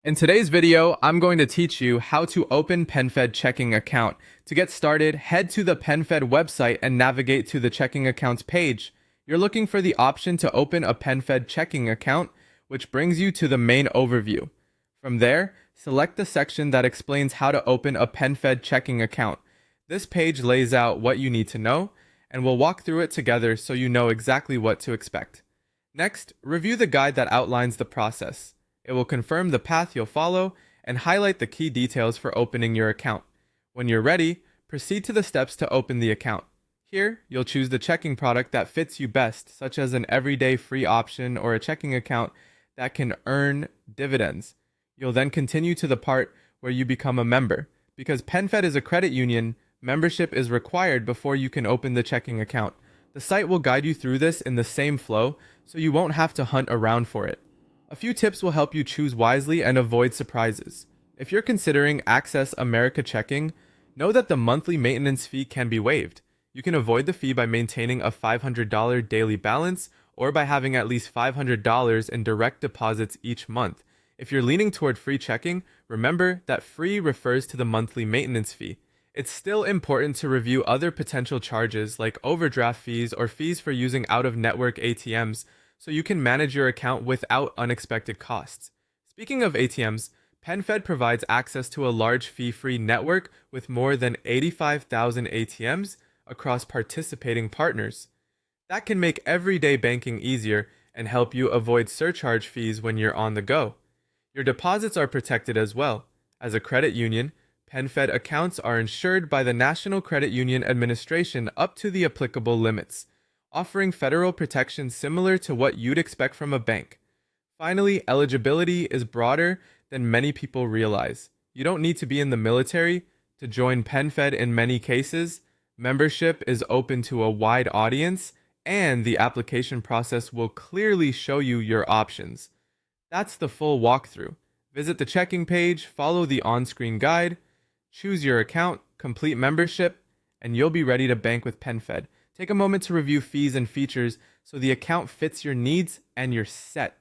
In today's video, I'm going to teach you how to open PenFed checking account. To get started, head to the PenFed website and navigate to the checking accounts page. You're looking for the option to open a PenFed checking account, which brings you to the main overview. From there, select the section that explains how to open a PenFed checking account. This page lays out what you need to know, and we'll walk through it together so you know exactly what to expect. Next, review the guide that outlines the process. It will confirm the path you'll follow and highlight the key details for opening your account. When you're ready, proceed to the steps to open the account. Here, you'll choose the checking product that fits you best, such as an everyday free option or a checking account that can earn dividends. You'll then continue to the part where you become a member. Because PenFed is a credit union, membership is required before you can open the checking account. The site will guide you through this in the same flow, so you won't have to hunt around for it. A few tips will help you choose wisely and avoid surprises. If you're considering Access America Checking, know that the monthly maintenance fee can be waived. You can avoid the fee by maintaining a $500 daily balance or by having at least $500 in direct deposits each month. If you're leaning toward free checking, remember that free refers to the monthly maintenance fee. It's still important to review other potential charges like overdraft fees or fees for using out-of-network ATMs, so you can manage your account without unexpected costs. Speaking of ATMs, PenFed provides access to a large fee-free network with more than 85,000 ATMs across participating partners. That can make everyday banking easier and help you avoid surcharge fees when you're on the go. Your deposits are protected as well. As a credit union, PenFed accounts are insured by the National Credit Union Administration up to the applicable limits, offering federal protection similar to what you'd expect from a bank. Finally, eligibility is broader than many people realize. You don't need to be in the military to join PenFed in many cases. Membership is open to a wide audience, and the application process will clearly show you your options. That's the full walkthrough. Visit the checking page, follow the on-screen guide, choose your account, complete membership, and you'll be ready to bank with PenFed. Take a moment to review fees and features so the account fits your needs and you're set.